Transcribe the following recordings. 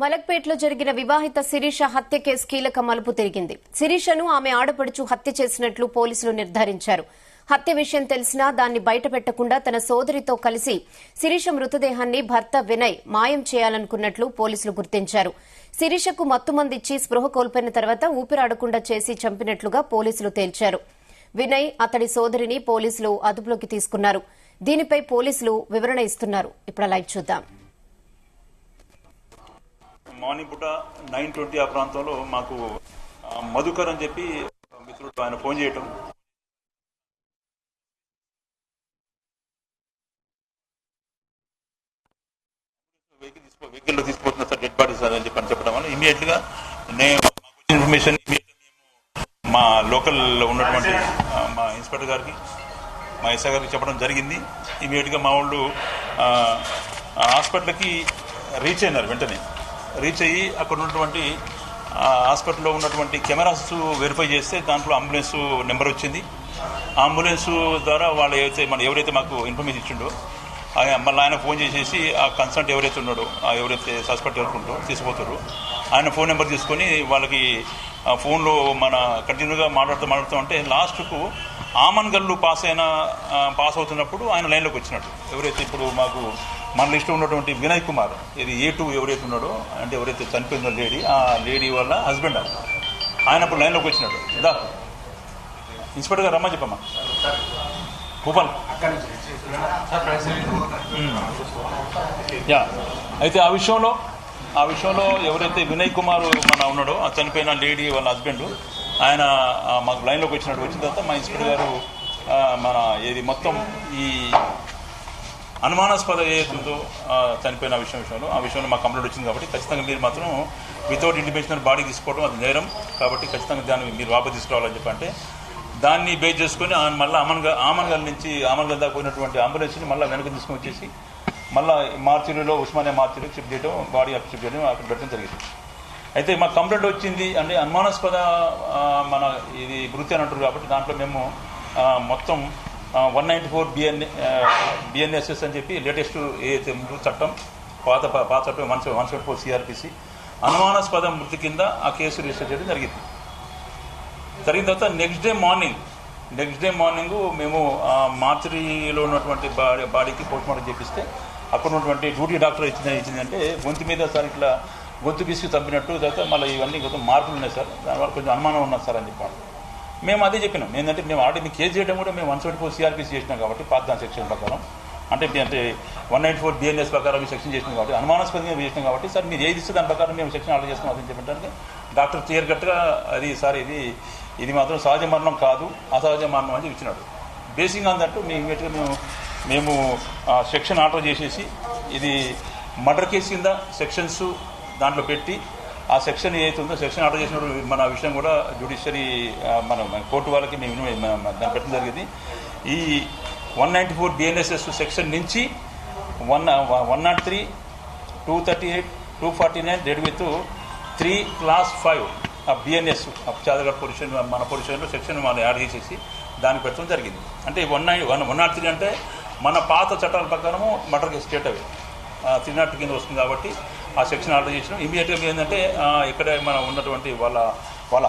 మలక్పేటలో జరిగిన వివాహిత శిరీష హత్య కేసు కీలక మలుపు తిరిగింది. శిరీషను ఆమె ఆడపడుచు హత్య చేసినట్లు పోలీసులు నిర్ధారించారు. హత్య విషయం తెలిసినా దాన్ని బయటపెట్టకుండా తన సోదరితో కలిసి శిరీష మృతదేహాన్ని భర్త వినయ్ మాయం చేయాలనుకున్నట్లు పోలీసులు గుర్తించారు. శిరీషకు మత్తుమందిచ్చి స్పృహ కోల్పోయిన తర్వాత ఊపిరాడకుండా చేసి చంపినట్లుగా పోలీసులు తేల్చారు. వినయ్ అతడి సోదరిని పోలీసులు అదుపులోకి తీసుకున్నారు. దీనిపై పోలీసులు వివరణ ఇస్తున్నారు. ఇప్పుడు లైవ్ చూద్దాం. మార్నింగ్ పూట 9:20 ఆ ప్రాంతంలో మాకు మధుకర్ అని చెప్పి మిత్రుడు ఆయన ఫోన్ చేయటం, వెహికల్లో తీసుకుపోతున్నా సార్, డెడ్ బాడీ సార్ అని చెప్పడం వల్ల ఇమీడియట్ గా ఇన్ఫర్మేషన్ మా లోకల్లో ఉన్నటువంటి మా ఇన్స్పెక్టర్ గారికి, మా ఎస్ఐ గారికి చెప్పడం జరిగింది. ఇమీడియట్ గా మా వాళ్ళు హాస్పిటల్కి రీచ్ అయినారు. వెంటనే రీచ్ అయ్యి అక్కడ ఉన్నటువంటి హాస్పిటల్లో ఉన్నటువంటి కెమెరాస్ వెరిఫై చేస్తే దాంట్లో అంబులెన్స్ నెంబర్ వచ్చింది. ఆ అంబులెన్స్ ద్వారా వాళ్ళు ఎవరైతే మాకు ఇన్ఫర్మేషన్ ఇచ్చిండో మళ్ళీ ఆయన ఫోన్ చేసేసి ఆ కన్సల్ట్ ఎవరైతే ఉన్నాడో, ఎవరైతే సస్పెక్ట్ ఎవరుకుంటో తీసుకుపోతారో ఆయన ఫోన్ నెంబర్ తీసుకొని వాళ్ళకి ఫోన్లో మన కంటిన్యూగా మాట్లాడుతూ ఉంటే లాస్ట్కు ఆమన్గల్లు పాస్ అవుతున్నప్పుడు ఆయన లైన్లోకి వచ్చినట్టు. ఎవరైతే ఇప్పుడు మాకు మన లిస్ట్లో ఉన్నటువంటి వినయ్ కుమార్, ఇది A2 ఎవరైతే ఉన్నాడో, అంటే ఎవరైతే చనిపోయిందో లేడీ, ఆ లేడీ వాళ్ళ హస్బెండ్ ఆయన ఇప్పుడు లైన్లోకి వచ్చినాడు. దా ఇన్స్పెక్టర్ గారు రమ్మని చెప్పమ్మా. భూపాల్ యా అయితే ఆ విషయంలో ఎవరైతే వినయ్ కుమార్ మన ఉన్నాడో, ఆ చనిపోయిన లేడీ వాళ్ళ హస్బెండ్, ఆయన మాకు లైన్లోకి వచ్చిన తర్వాత మా ఇన్స్పెక్టర్ గారు మన ఇది మొత్తం ఈ అనుమానాస్పద ఏదో చనిపోయిన ఆ విషయంలో మాకు కంప్లైంట్ వచ్చింది. కాబట్టి ఖచ్చితంగా మీరు మాత్రం వితౌట్ ఇంటిమేషన్ బాడీ తీసుకోవడం అది నేరం. కాబట్టి ఖచ్చితంగా దాన్ని మీరు వాపసు తీసుకురావాలని చెప్పి అంటే దాన్ని బేస్ చేసుకుని మళ్ళీ ఆమన్గల్ దాకా పోయినటువంటి అంబులెన్స్ని మళ్ళీ వెనక్కి తీసుకుని వచ్చేసి మళ్ళీ మార్చిలో ఉస్మానియా మార్చిలో షిఫ్ట్ చేయడం, బాడీ అక్కడ షిఫ్ట్ చేయడం అక్కడ పెట్టడం జరిగింది. అయితే మాకు కంప్లైంట్ వచ్చింది అంటే అనుమానాస్పద మన ఇది వృత్తి అని అంటారు. కాబట్టి దాంట్లో మేము మొత్తం 194 BNSS అని చెప్పి లేటెస్ట్ ఏదైతే చట్టం, పాత చట్టం 174 CRPC అనుమానాస్పద మృతి కింద ఆ కేసు రిజిస్టర్ చేయడం జరిగింది. జరిగిన తర్వాత నెక్స్ట్ డే మార్నింగ్ మేము మార్చరీలో ఉన్నటువంటి బాడీకి పోస్ట్మార్టం చేపిస్తే అక్కడ ఉన్నటువంటి డ్యూటీ డాక్టర్ ఇచ్చిందంటే గొంతు మీద సార్ ఇట్లా గొంతు బిస్కి చంపినట్టు, తర్వాత మళ్ళీ ఇవన్నీ కొంచెం మార్పులు ఉన్నాయి సార్, దానివల్ల కొంచెం అనుమానం ఉన్నది సార్ అని చెప్పాను. మేము అదే చెప్పినాం. ఏంటంటే మేము ఆల్రెడీ కేసు చేయడం కూడా మేము 174 CRPC చేసినాం కాబట్టి పాత సెక్షన్ ప్రకారం, అంటే 194 BNS ప్రకారం సెక్షన్ చేసినాం కాబట్టి అనుమానాస్పదంగా చేసినాం కాబట్టి సార్ మీరు ఏది ఇస్తే దాని ప్రకారం మేము సెక్షన్ ఆర్డర్ చేస్తాం అని చెప్పడానికి డాక్టర్ క్లియర్ కట్గా అది సార్ ఇది మాత్రం సహజ మరణం కాదు, అసహజ మరణం అని ఇచ్చినాడు. బేసింగ్ అందట్టు మేము సెక్షన్ ఆర్డర్ చేసేసి ఇది మర్డర్ కేసు కింద సెక్షన్స్ దాంట్లో పెట్టి ఆ సెక్షన్ ఏదైతే ఉందో సెక్షన్ ఆర్డర్ చేసినప్పుడు మన విషయం కూడా జ్యుడిషియరీ మన కోర్టు వాళ్ళకి మేము దాన్ని పెట్టడం జరిగింది. ఈ 194 BNSS సెక్షన్ నుంచి 103, 238, 249 డెడ్ విత్ 3 Class 5 ఆ BNS చాదగఢ్ పొజిషన్ మన పొజిషన్లో సెక్షన్ మనం యాడ్ చేసేసి దానికి పెట్టడం జరిగింది. అంటే 103 అంటే మన పాత చట్టాల ప్రకారము మర్డర్ కేసు స్టేట్ అవి 302 కింద వస్తుంది. కాబట్టి ఆ సెక్షన్ ఆర్డర్ చేసినాం. ఇమీడియట్గా ఏంటంటే ఇక్కడ మనం ఉన్నటువంటి వాళ్ళ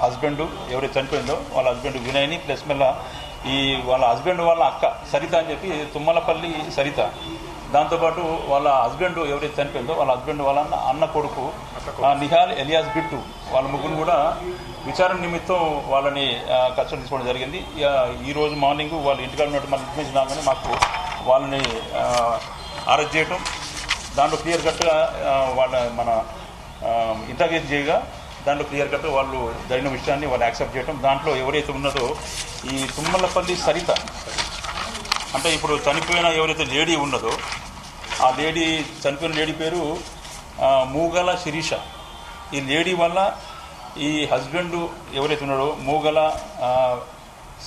హస్బెండ్ ఎవరైతే చనిపోయిందో వాళ్ళ హస్బెండ్ వినయ్ని ప్లస్ మళ్ళీ వాళ్ళ హస్బెండ్ వాళ్ళ అక్క సరిత అని చెప్పి తుమ్మలపల్లి సరిత, దాంతోపాటు వాళ్ళ హస్బెండ్ ఎవరైతే చనిపోయిందో వాళ్ళ హస్బెండ్ వాళ్ళ అన్న కొడుకు నిహాల్ ఎలియాస్ బిట్టు, వాళ్ళ ముగ్గురు కూడా విచారణ నిమిత్తం వాళ్ళని కస్టడీ తీసుకోవడం జరిగింది. ఈ రోజు మార్నింగ్ వాళ్ళ ఇంటికాడ ఉన్నట్టు మన ఇన్ఫర్మేషన్ రాగానే మాకు వాళ్ళని అరెస్ట్ చేయటం, దాంట్లో క్లియర్ కట్గా మన ఇంటర్వ్యూస్ చేయగా దాంట్లో క్లియర్ కట్గా వాళ్ళు జరిగిన విషయాన్ని వాళ్ళు యాక్సెప్ట్ చేయడం. దాంట్లో ఎవరైతే ఉన్నదో ఈ తుమ్మలపల్లి సరిత, అంటే ఇప్పుడు చనిపోయిన ఎవరైతే లేడీ ఉన్నదో ఆ చనిపోయిన లేడీ పేరు మూగల శిరీష. ఈ లేడీ వల్ల ఈ హస్బెండ్ ఎవరైతే ఉన్నాడో మూగల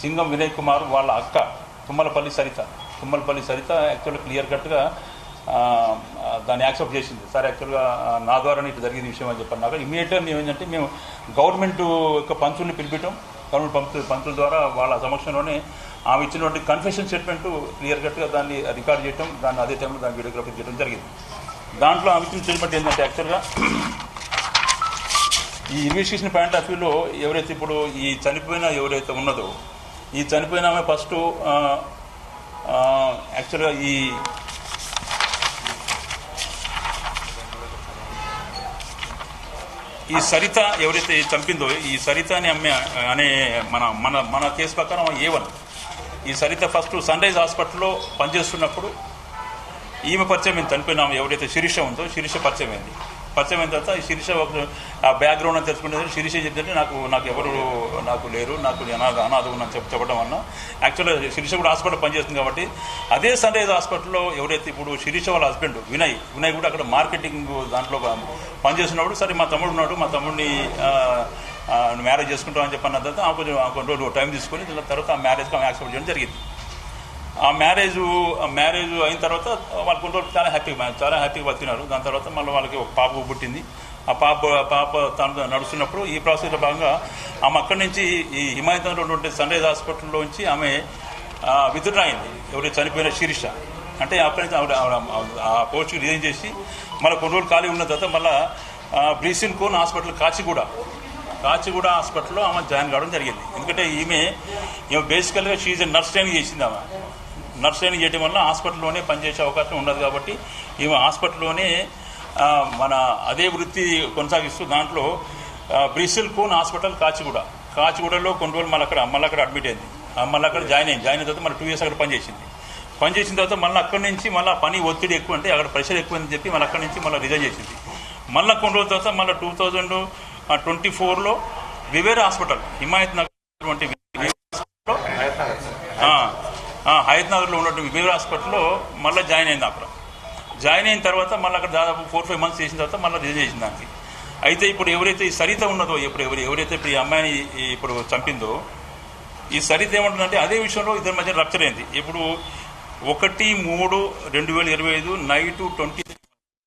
సింగం వినయ్ కుమార్ వాళ్ళ అక్క తుమ్మలపల్లి సరిత యాక్చువల్గా క్లియర్ కట్గా దాన్ని యాక్సెప్ట్ చేసింది. సార్ యాక్చువల్గా నా ద్వారానే ఇటు జరిగిన విషయం అని చెప్పన్నారు. ఇమీడియట్గా మేము ఏంటంటే మేము గవర్నమెంట్ యొక్క పంచుల్ని పిలిపించడం, గవర్నమెంట్ పంచుల ద్వారా వాళ్ళ సమక్షంలోనే ఆమె ఇచ్చినటువంటి కన్ఫెషన్ స్టేట్మెంట్ క్లియర్ కట్గా దాన్ని రికార్డ్ చేయడం, దాన్ని అదే టైంలో దాన్ని వీడియోగ్రఫీ చేయడం జరిగింది. దాంట్లో ఆమె ఇచ్చిన స్టేట్మెంట్ ఏంటంటే యాక్చువల్గా ఈ ఇన్వెస్టిగేషన్ పాయింట్ ఆఫ్ వ్యూలో ఎవరైతే ఇప్పుడు ఈ చనిపోయిన ఎవరైతే ఉన్నదో ఈ చనిపోయిన ఆమె ఫస్ట్ యాక్చువల్గా ఈ సరిత ఎవరైతే చంపిందో ఈ సరిత అనే మన కేసు ప్రకారం A1. ఈ సరిత ఫస్ట్ సన్ రైజ్ హాస్పిటల్లో పనిచేస్తున్నప్పుడు ఈమె పరిచయం అయింది. చనిపోయిన ఎవరైతే శిరీష ఉందో శిరీష పరిచయం అయింది. పరిచయం అయిన తర్వాత ఈ శిరీష ఆ బ్యాక్గ్రౌండ్ అని తెలుసుకునే శిరీష చెప్తుంటే నాకు ఎవరు నాకు లేరు, నాకు అనాథ ఉన్నాను చెప్పడం వల్ల యాక్చువల్గా శిరీష కూడా హాస్పిటల్ పనిచేస్తుంది కాబట్టి అదే సన్ రైజ్ హాస్పిటల్లో ఎవరైతే ఇప్పుడు శిరీష వాళ్ళ హస్బెండ్ వినయ్ కూడా అక్కడ మార్కెటింగ్ దాంట్లో పనిచేస్తున్నప్పుడు సరే మా తమ్ముడు ఉన్నాడు, మా తమ్ముడిని మ్యారేజ్ చేసుకుంటామని చెప్పిన తర్వాత కొన్ని రోజులు టైం తీసుకొని తర్వాత ఆ మ్యారేజ్కి ఆమె యాక్సెప్ట్ చేయడం జరిగింది. ఆ మ్యారేజ్ అయిన తర్వాత వాళ్ళు కొన్ని రోజులు చాలా హ్యాపీగా బతికినారు. దాని తర్వాత మళ్ళీ వాళ్ళకి ఒక పాప పుట్టింది. ఆ పాప తను నడుస్తున్నప్పుడు ఈ ప్రాసెస్లో భాగంగా ఆమె అక్కడి నుంచి ఈ హిమాయతంలో ఉన్నటువంటి సన్ రైజ్ హాస్పిటల్లోంచి ఆమె విత్డ్రా అయింది. ఎవరైతే చనిపోయిన శిరీష అంటే అక్కడి నుంచి ఆ పోస్ట్కి రిజైన్ చేసి మళ్ళీ కొన్ని రోజులు ఖాళీ ఉన్న తర్వాత మళ్ళీ బ్రీసిన్ కోన్ హాస్పిటల్ కాచిగూడ హాస్పిటల్లో ఆమె జాయిన్ కావడం జరిగింది. ఎందుకంటే ఈమె బేసికల్గా షీజ్ నర్స్ ట్రైనింగ్ చేసింది. ఆమె నర్స్ ట్రైనింగ్ చేయడం వల్ల హాస్పిటల్లోనే పనిచేసే అవకాశం ఉండదు కాబట్టి ఈమె హాస్పిటల్లోనే మన అదే వృత్తి కొనసాగిస్తూ దాంట్లో బ్రిసిల్ కోన్ హాస్పిటల్ కాచిగూడలో కొన్ని రోజులు మళ్ళీ అక్కడ అడ్మిట్ అయింది. మళ్ళీ అక్కడ జాయిన్ అయిన తర్వాత మళ్ళీ 2 years అక్కడ పనిచేసిన తర్వాత మళ్ళీ అక్కడి నుంచి మళ్ళీ పని ఒత్తిడి ఎక్కువ అంటే అక్కడ ప్రెషర్ ఎక్కువ అని చెప్పి మళ్ళీ అక్కడి నుంచి మళ్ళీ రిజైన్ చేసింది. మళ్ళీ కొన్ని రోజుల తర్వాత మళ్ళీ 2024లో వివేరా హాస్పిటల్ హిమాయత్ నగర్ హయత్ నగర్లో ఉన్నటువంటి వివేరా హాస్పిటల్లో మళ్ళీ జాయిన్ అయింది. అక్కడ జాయిన్ అయిన తర్వాత మళ్ళీ అక్కడ దాదాపు 4-5 months చేసిన తర్వాత మళ్ళీ రిజైన్ చేసిన దానికి. అయితే ఇప్పుడు ఎవరైతే ఈ సరిత ఉన్నదో ఎవరైతే ఇప్పుడు ఈ అమ్మాయిని ఇప్పుడు చంపిందో ఈ సరిత ఏమంటుందంటే అదే విషయంలో ఇద్దరి మధ్య రప్చర్ అయింది. ఇప్పుడు 1/3/2025 నైట్ 20